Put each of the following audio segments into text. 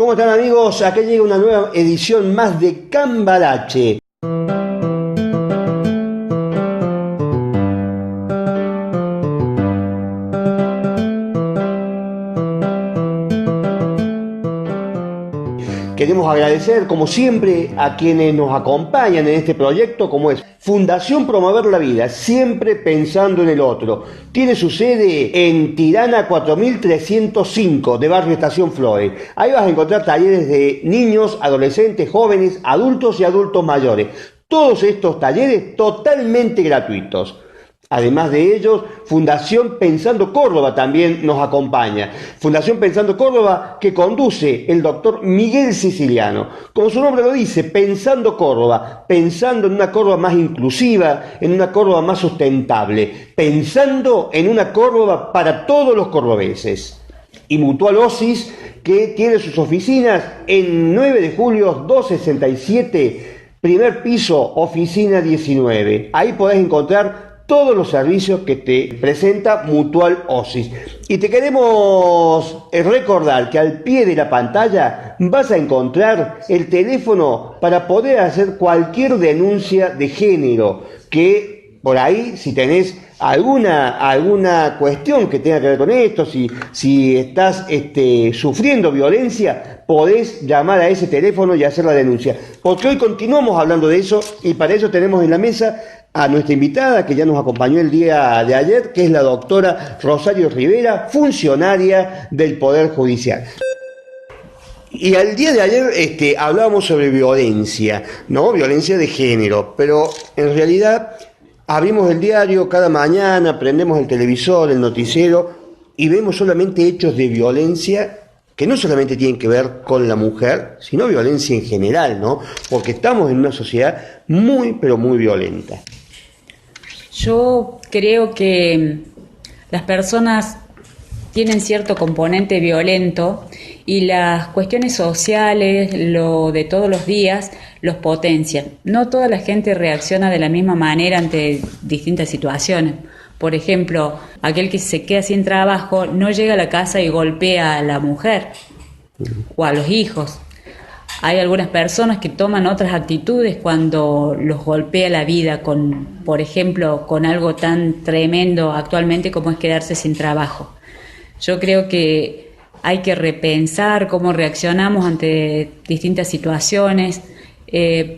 ¿Cómo están, amigos? Acá llega una nueva edición más de Cambalache. Queremos agradecer, como siempre, a quienes nos acompañan en este proyecto, como es Fundación Promover la Vida, siempre pensando en el otro. Tiene su sede en Tirana 4305, de Barrio Estación Flores. Ahí vas a encontrar talleres de niños, adolescentes, jóvenes, adultos y adultos mayores. Todos estos talleres totalmente gratuitos. Además de ellos, Fundación Pensando Córdoba también nos acompaña. Fundación Pensando Córdoba que conduce el doctor Miguel Siciliano. Como su nombre lo dice, Pensando Córdoba, pensando en una Córdoba más inclusiva, en una Córdoba más sustentable, pensando en una Córdoba para todos los cordobeses. Y Mutual Osis, que tiene sus oficinas en 9 de julio 267, primer piso, oficina 19. Ahí podés encontrar todos los servicios que te presenta Mutual Osis. Y te queremos recordar que al pie de la pantalla vas a encontrar el teléfono para poder hacer cualquier denuncia de género, que por ahí, si tenés alguna cuestión que tenga que ver con esto, si estás sufriendo violencia, podés llamar a ese teléfono y hacer la denuncia. Porque hoy continuamos hablando de eso y para eso tenemos en la mesa a nuestra invitada que ya nos acompañó el día de ayer, que es la doctora Rosario Rivera, funcionaria del Poder Judicial. Y al día de ayer hablábamos sobre violencia, ¿no? Violencia de género, pero en realidad abrimos el diario cada mañana, prendemos el televisor, el noticiero y vemos solamente hechos de violencia que no solamente tienen que ver con la mujer, sino violencia en general, ¿no? Porque estamos en una sociedad muy, pero muy violenta. Yo creo que las personas tienen cierto componente violento y las cuestiones sociales, lo de todos los días, los potencian. No toda la gente reacciona de la misma manera ante distintas situaciones. Por ejemplo, aquel que se queda sin trabajo no llega a la casa y golpea a la mujer o a los hijos. Hay algunas personas que toman otras actitudes cuando los golpea la vida, por ejemplo, con algo tan tremendo actualmente como es quedarse sin trabajo. Yo creo que hay que repensar cómo reaccionamos ante distintas situaciones,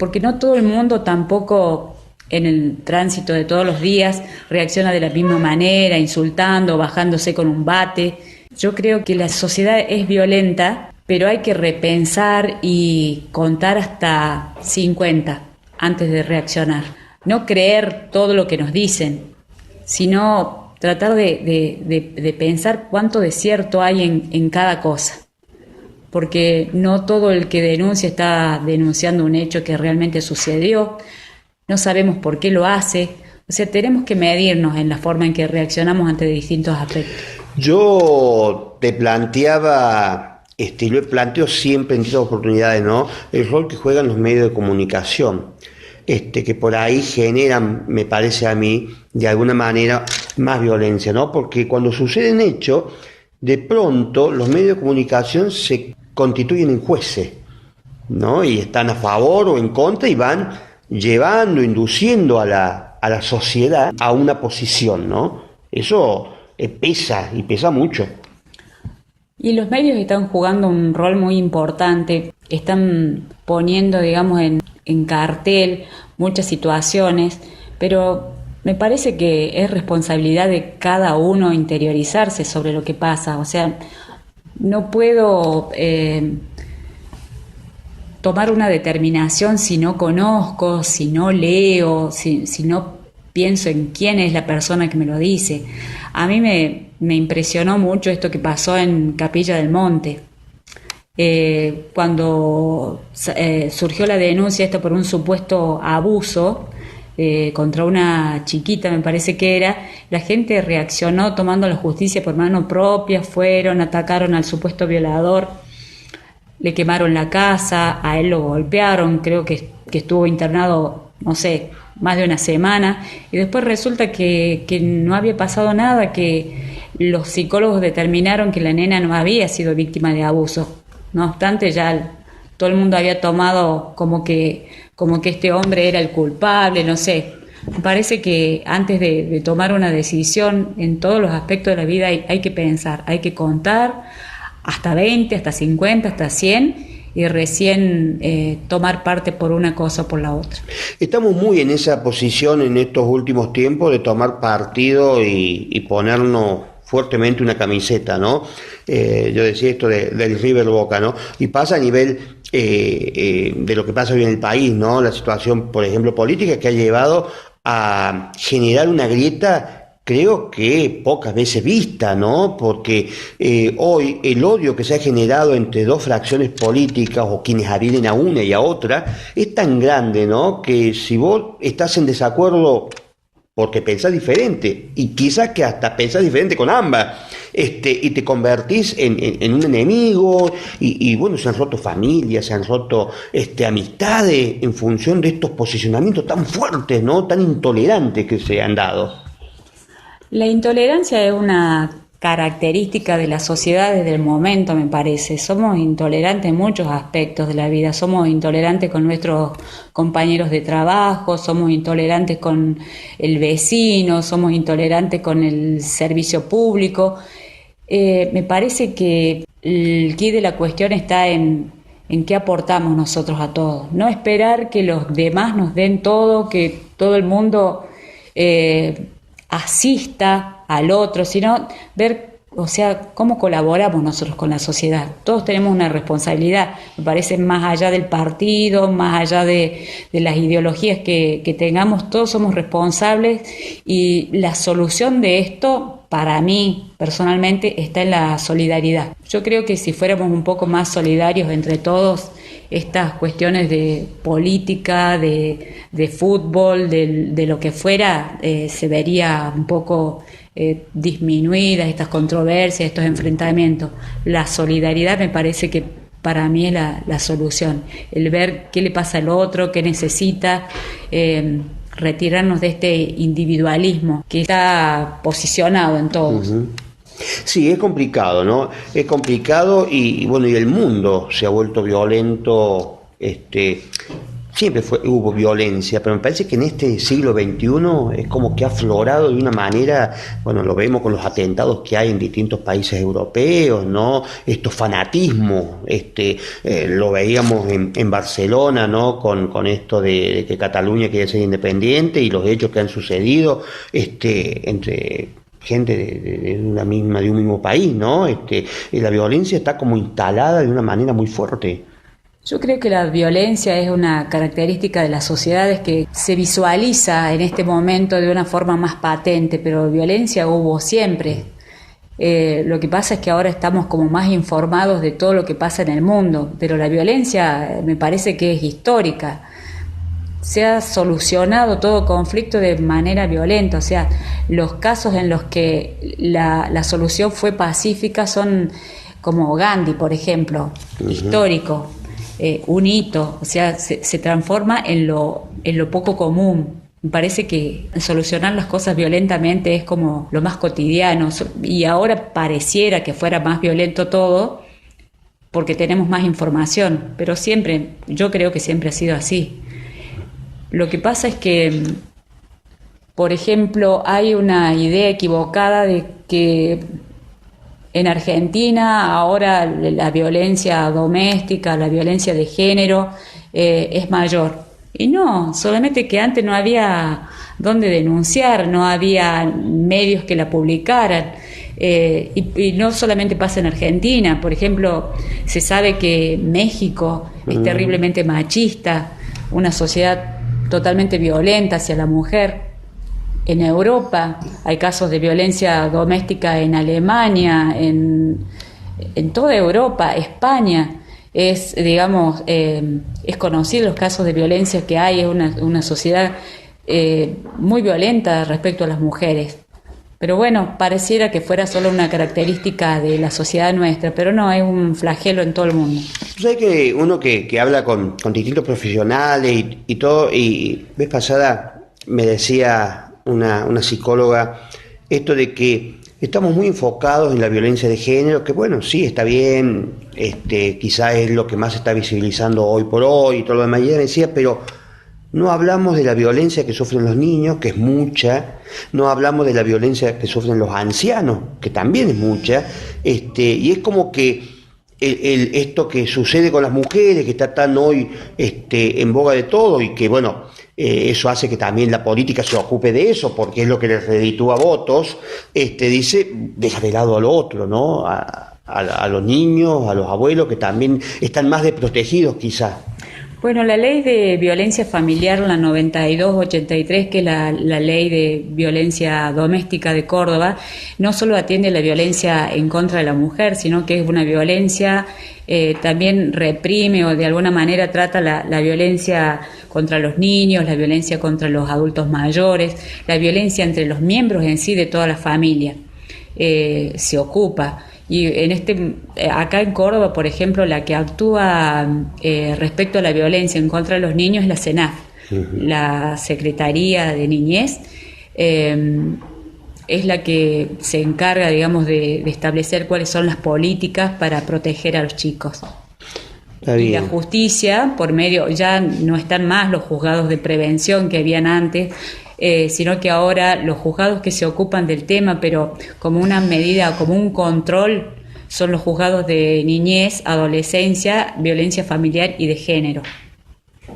porque no todo el mundo tampoco en el tránsito de todos los días reacciona de la misma manera, insultando, bajándose con un bate. Yo creo que la sociedad es violenta, pero hay que repensar y contar hasta 50 antes de reaccionar. No creer todo lo que nos dicen, sino tratar de pensar cuánto de cierto hay en cada cosa. Porque no todo el que denuncia está denunciando un hecho que realmente sucedió. No sabemos por qué lo hace. O sea, tenemos que medirnos en la forma en que reaccionamos ante distintos aspectos. Yo te planteaba, y lo planteo siempre en estas oportunidades, ¿no? El rol que juegan los medios de comunicación, que por ahí generan, me parece a mí, de alguna manera, más violencia, ¿no? Porque cuando suceden hechos, de pronto los medios de comunicación se constituyen en jueces, ¿no? Y están a favor o en contra y van llevando, induciendo a la sociedad a una posición, ¿no? Eso pesa y pesa mucho. Y los medios están jugando un rol muy importante, están poniendo, digamos, en cartel muchas situaciones, pero me parece que es responsabilidad de cada uno interiorizarse sobre lo que pasa. O sea, no puedo tomar una determinación si no conozco, si no leo, si no pienso en quién es la persona que me lo dice. A mí me impresionó mucho esto que pasó en Capilla del Monte. Cuando surgió la denuncia esta por un supuesto abuso contra una chiquita, me parece que era, la gente reaccionó tomando la justicia por mano propia, fueron, atacaron al supuesto violador, le quemaron la casa, a él lo golpearon, creo que estuvo internado, no sé, más de una semana, y después resulta que no había pasado nada, que los psicólogos determinaron que la nena no había sido víctima de abuso. No obstante, ya todo el mundo había tomado como que este hombre era el culpable, no sé. Me parece que antes de tomar una decisión en todos los aspectos de la vida hay que pensar, hay que contar hasta 20, hasta 50, hasta 100 y recién tomar parte por una cosa o por la otra. Estamos muy en esa posición en estos últimos tiempos de tomar partido y ponernos fuertemente una camiseta, ¿no? Yo decía esto del River Boca, ¿no? Y pasa a nivel de lo que pasa hoy en el país, ¿no? La situación, por ejemplo, política que ha llevado a generar una grieta, creo que pocas veces vista, ¿no? Porque hoy el odio que se ha generado entre dos fracciones políticas o quienes adhieren a una y a otra es tan grande, ¿no? Que si vos estás en desacuerdo porque pensás diferente, y quizás que hasta pensás diferente con ambas, y te convertís en un enemigo, y bueno, se han roto familias, se han roto amistades en función de estos posicionamientos tan fuertes, ¿no? Tan intolerantes que se han dado. La intolerancia es una característica de la sociedad desde el momento, me parece. Somos intolerantes en muchos aspectos de la vida. Somos intolerantes con nuestros compañeros de trabajo, somos intolerantes con el vecino, somos intolerantes con el servicio público. Me parece que el quid de la cuestión está en qué aportamos nosotros a todos. No esperar que los demás nos den todo, que todo el mundo asista al otro, sino ver, o sea, cómo colaboramos nosotros con la sociedad. Todos tenemos una responsabilidad, me parece, más allá del partido, más allá de las ideologías que tengamos, todos somos responsables y la solución de esto, para mí, personalmente, está en la solidaridad. Yo creo que si fuéramos un poco más solidarios entre todos, estas cuestiones de política, de fútbol, de lo que fuera, se vería un poco disminuidas estas controversias, estos enfrentamientos. La solidaridad me parece que para mí es la solución, el ver qué le pasa al otro, qué necesita, retirarnos de este individualismo que está posicionado en todos. Uh-huh. Sí, es complicado, ¿no? Es complicado y bueno, y el mundo se ha vuelto violento, siempre hubo violencia, pero me parece que en este siglo XXI es como que ha aflorado de una manera, bueno, lo vemos con los atentados que hay en distintos países europeos, ¿no? Estos fanatismos, lo veíamos en Barcelona, ¿no? Con esto de que Cataluña quiere ser independiente y los hechos que han sucedido, entre gente de un mismo país, ¿no? Y la violencia está como instalada de una manera muy fuerte. Yo creo que la violencia es una característica de las sociedades que se visualiza en este momento de una forma más patente, pero violencia hubo siempre. Lo que pasa es que ahora estamos como más informados de todo lo que pasa en el mundo, pero la violencia me parece que es histórica. Se ha solucionado todo conflicto de manera violenta, o sea, los casos en los que la solución fue pacífica son como Gandhi, por ejemplo, uh-huh. Histórico. Un hito, o sea, se transforma en lo poco común. Me parece que solucionar las cosas violentamente es como lo más cotidiano y ahora pareciera que fuera más violento todo porque tenemos más información, pero siempre, yo creo que siempre ha sido así. Lo que pasa es que, por ejemplo, hay una idea equivocada de que en Argentina ahora la violencia doméstica, la violencia de género es mayor. Y no, solamente que antes no había dónde denunciar, no había medios que la publicaran. Y no solamente pasa en Argentina, por ejemplo, se sabe que México es terriblemente machista, una sociedad totalmente violenta hacia la mujer. En Europa hay casos de violencia doméstica en Alemania, en toda Europa, España es, digamos, es conocido los casos de violencia que hay, es una sociedad muy violenta respecto a las mujeres. Pero bueno, pareciera que fuera solo una característica de la sociedad nuestra, pero no, es un flagelo en todo el mundo. ¿Sabes que uno que habla con distintos profesionales y todo, y vez pasada me decía una psicóloga esto de que Estamos muy enfocados en la violencia de género, que bueno, sí, está bien, quizás es lo que más se está visibilizando hoy por hoy y todo lo demás, ya decía, pero no hablamos de la violencia que sufren los niños, que es mucha, no hablamos de la violencia que sufren los ancianos, que también es mucha, y es como que esto que sucede con las mujeres, que está tan hoy en boga de todo, y que bueno, eso hace que también la política se ocupe de eso, porque es lo que les reditúa votos, dice, deja de lado al otro, ¿no? A los niños, a los abuelos, que también están más desprotegidos quizás. Bueno, la ley de violencia familiar, la 9283, que es la ley de violencia doméstica de Córdoba, no solo atiende la violencia en contra de la mujer, sino que es una violencia, también reprime o de alguna manera trata la violencia contra los niños, la violencia contra los adultos mayores, la violencia entre los miembros en sí de toda la familia. Se ocupa. Y acá en Córdoba, por ejemplo, la que actúa respecto a la violencia en contra de los niños es la SENAF, la Secretaría de Niñez, es la que se encarga, digamos, de establecer cuáles son las políticas para proteger a los chicos. Y la justicia, por medio, ya no están más los juzgados de prevención que habían antes, sino que ahora los juzgados que se ocupan del tema, pero como una medida, como un control, son los juzgados de niñez, adolescencia, violencia familiar y de género.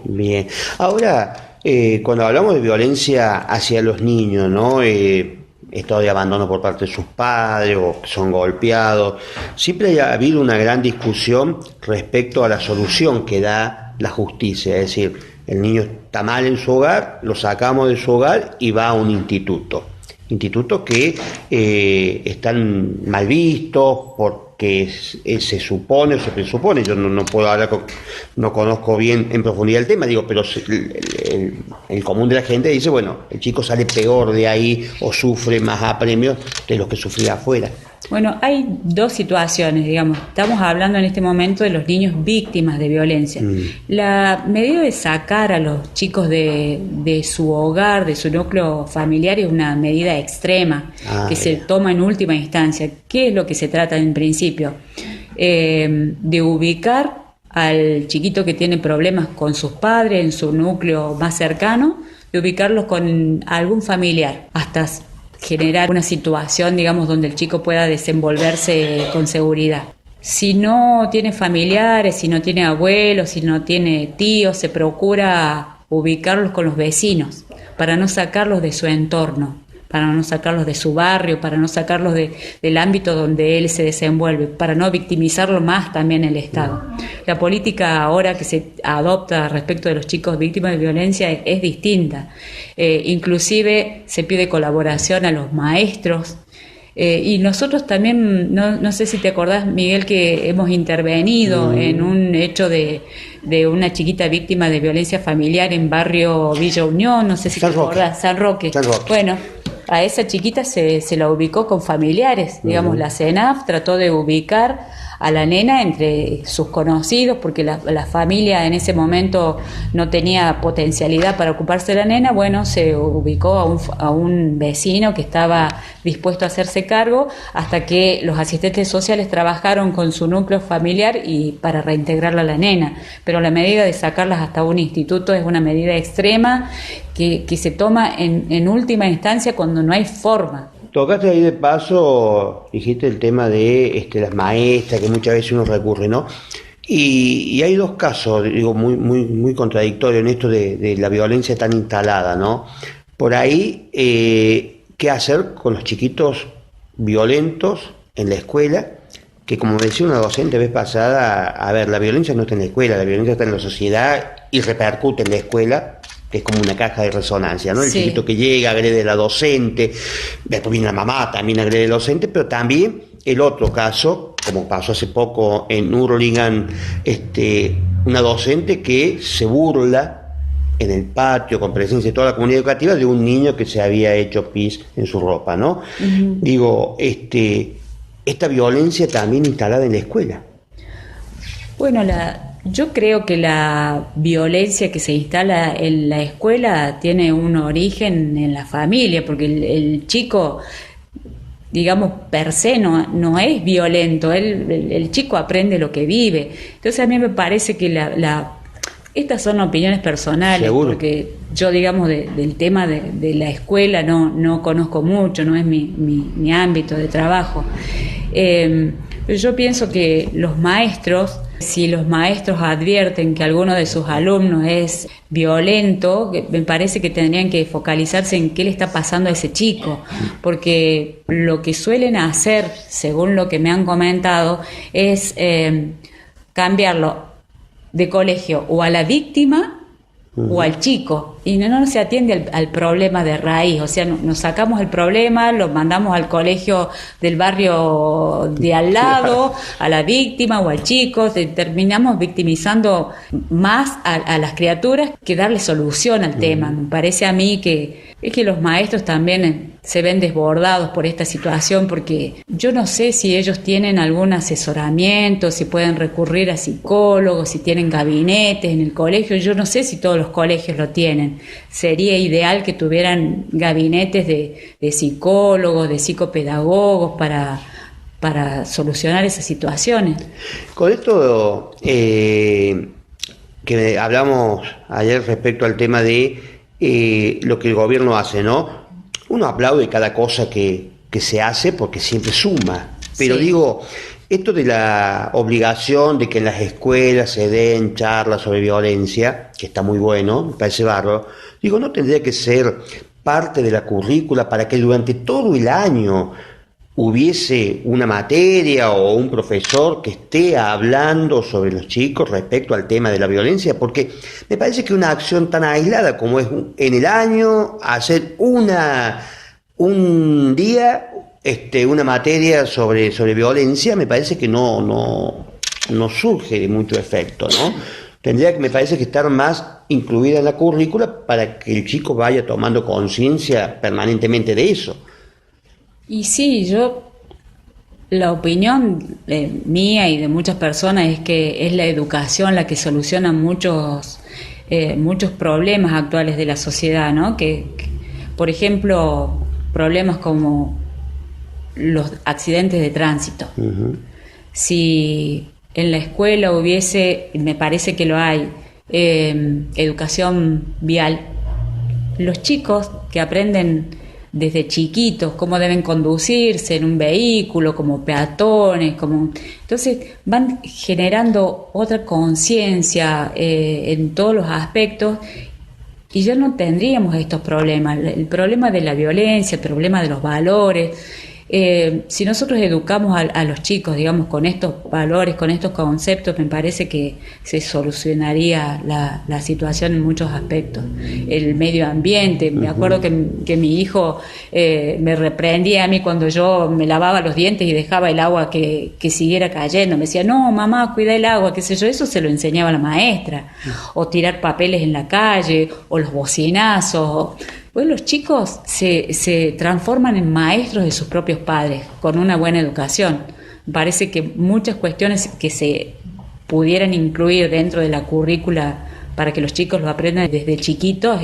Bien. Ahora, cuando hablamos de violencia hacia los niños, ¿no? Esto de abandono por parte de sus padres o que son golpeados, siempre ha habido una gran discusión respecto a la solución que da la justicia, es decir, el niño está mal en su hogar, lo sacamos de su hogar y va a un institutos que están mal vistos porque se supone o se presupone, yo no puedo hablar, no conozco bien en profundidad el tema, digo, pero el común de la gente dice, bueno, el chico sale peor de ahí o sufre más apremios de los que sufría afuera. Bueno, hay dos situaciones, digamos. Estamos hablando en este momento de los niños víctimas de violencia. La medida de sacar a los chicos de su hogar, de su núcleo familiar, es una medida extrema que se toma en última instancia. ¿Qué es lo que se trata en principio? De ubicar al chiquito que tiene problemas con sus padres en su núcleo más cercano, de ubicarlos con algún familiar, hasta generar una situación, digamos, donde el chico pueda desenvolverse con seguridad. Si no tiene familiares, si no tiene abuelos, si no tiene tíos, se procura ubicarlos con los vecinos para no sacarlos de su entorno, para no sacarlos de su barrio, para no sacarlos del ámbito donde él se desenvuelve, para no victimizarlo más también el Estado. La política ahora que se adopta respecto de los chicos víctimas de violencia es distinta. Inclusive se pide colaboración a los maestros. Y nosotros también, no sé si te acordás, Miguel, que hemos intervenido en un hecho de una chiquita víctima de violencia familiar en barrio Villa Unión, no sé si te acordás, San Roque. Bueno, a esa chiquita se la ubicó con familiares, digamos, la CENAF trató de ubicar a la nena entre sus conocidos, porque la familia en ese momento no tenía potencialidad para ocuparse de la nena. Bueno, se ubicó a un vecino que estaba dispuesto a hacerse cargo, hasta que los asistentes sociales trabajaron con su núcleo familiar y para reintegrarla a la nena. Pero la medida de sacarlas hasta un instituto es una medida extrema que se toma en última instancia cuando no hay forma. Tocaste ahí de paso, dijiste el tema de las maestras, que muchas veces uno recurre, ¿no? Y hay dos casos, digo, muy contradictorios en esto de la violencia tan instalada, ¿no? Por ahí, ¿qué hacer con los chiquitos violentos en la escuela? Que como me decía una docente vez pasada, a ver, la violencia no está en la escuela, la violencia está en la sociedad y repercute en la escuela, que es como una caja de resonancia, ¿no? El chiquito que llega, agrede a la docente, después viene la mamá, también agrede al docente, pero también el otro caso, como pasó hace poco en Hurlingham, una docente que se burla en el patio, con presencia de toda la comunidad educativa, de un niño que se había hecho pis en su ropa, ¿no? Digo, esta violencia también instalada en la escuela. Bueno, yo creo que la violencia que se instala en la escuela tiene un origen en la familia, porque el chico digamos, per se no es violento, el chico aprende lo que vive. Entonces a mí me parece que estas son opiniones personales. Seguro. Porque yo, digamos, del tema de la escuela no conozco mucho, no es mi ámbito de trabajo. Pero yo pienso que los maestros, si los maestros advierten que alguno de sus alumnos es violento, me parece que tendrían que focalizarse en qué le está pasando a ese chico, porque lo que suelen hacer, según lo que me han comentado, es cambiarlo de colegio o a la víctima o al chico, y no se atiende al problema de raíz. O sea, nos sacamos el problema, lo mandamos al colegio del barrio de al lado, a la víctima o al chico, terminamos victimizando más a las criaturas que darle solución al tema. Me parece a mí que es que los maestros también se ven desbordados por esta situación, porque yo no sé si ellos tienen algún asesoramiento, si pueden recurrir a psicólogos, si tienen gabinetes en el colegio. Yo no sé si todos los colegios lo tienen. Sería ideal que tuvieran gabinetes de psicólogos, de psicopedagogos para solucionar esas situaciones. Con esto que hablamos ayer respecto al tema de lo que el gobierno hace, ¿no? Uno aplaude cada cosa que se hace porque siempre suma, pero Sí. digo, esto de la obligación de que en las escuelas se den charlas sobre violencia, que está muy bueno, me parece bárbaro, digo, ¿no tendría que ser parte de la currícula para que durante todo el año hubiese una materia o un profesor que esté hablando sobre los chicos respecto al tema de la violencia? Porque me parece que una acción tan aislada como es en el año hacer un día una materia sobre violencia, me parece que no surge de mucho efecto, ¿no? Tendría que, me parece, que estar más incluida en la currícula para que el chico vaya tomando conciencia permanentemente de eso. Y sí, la opinión mía y de muchas personas es que es la educación la que soluciona muchos problemas actuales de la sociedad, ¿no? Por ejemplo, problemas como los accidentes de tránsito. Uh-huh. Si en la escuela hubiese, me parece que lo hay, educación vial, los chicos que aprenden desde chiquitos cómo deben conducirse en un vehículo, como peatones, entonces van generando otra conciencia en todos los aspectos, y ya no tendríamos estos problemas, el problema de la violencia, el problema de los valores. Si nosotros educamos a los chicos, digamos, con estos valores, con estos conceptos, me parece que se solucionaría la situación en muchos aspectos. El medio ambiente, me acuerdo que mi hijo me reprendía a mí cuando yo me lavaba los dientes y dejaba el agua que siguiera cayendo. Me decía, no, mamá, cuida el agua, qué sé yo. Eso se lo enseñaba la maestra. O tirar papeles en la calle, o los bocinazos. Pues los chicos se transforman en maestros de sus propios padres con una buena educación. Me parece que muchas cuestiones que se pudieran incluir dentro de la currícula para que los chicos lo aprendan desde chiquitos,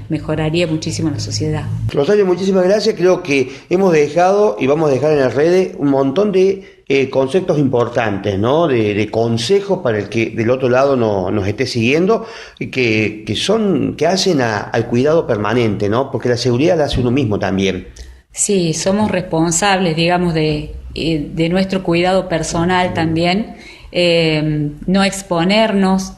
mejoraría muchísimo la sociedad. Rosario, muchísimas gracias. Creo que hemos dejado y vamos a dejar en las redes un montón de conceptos importantes, ¿no? De consejos para el que del otro lado nos esté siguiendo, que hacen al cuidado permanente, ¿no? Porque la seguridad la hace uno mismo también. Sí, somos responsables, digamos, de nuestro cuidado personal también. No exponernos.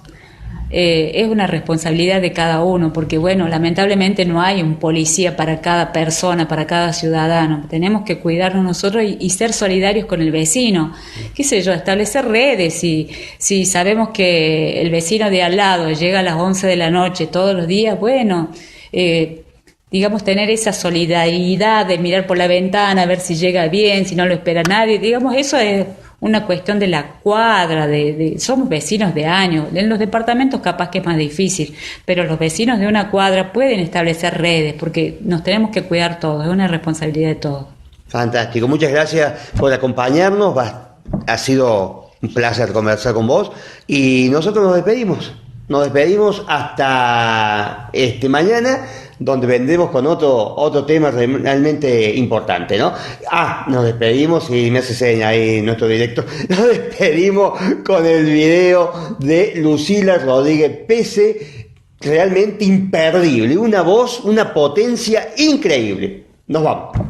Es una responsabilidad de cada uno, porque bueno, lamentablemente no hay un policía para cada persona, para cada ciudadano. Tenemos que cuidarnos nosotros y ser solidarios con el vecino. Qué sé yo, establecer redes. Si sabemos que el vecino de al lado llega a las 11 de la noche todos los días, bueno, digamos, tener esa solidaridad de mirar por la ventana, a ver si llega bien, si no lo espera nadie, digamos, eso es una cuestión de la cuadra, somos vecinos de años. En los departamentos capaz que es más difícil, pero los vecinos de una cuadra pueden establecer redes, porque nos tenemos que cuidar todos, es una responsabilidad de todos. Fantástico, muchas gracias por acompañarnos, ha sido un placer conversar con vos y nosotros nos despedimos hasta mañana donde vendremos con otro tema realmente importante, ¿no? Nos despedimos, y me hace seña ahí nuestro director, nos despedimos con el video de Lucila Rodríguez Pese, realmente imperdible, una voz, una potencia increíble. Nos vamos.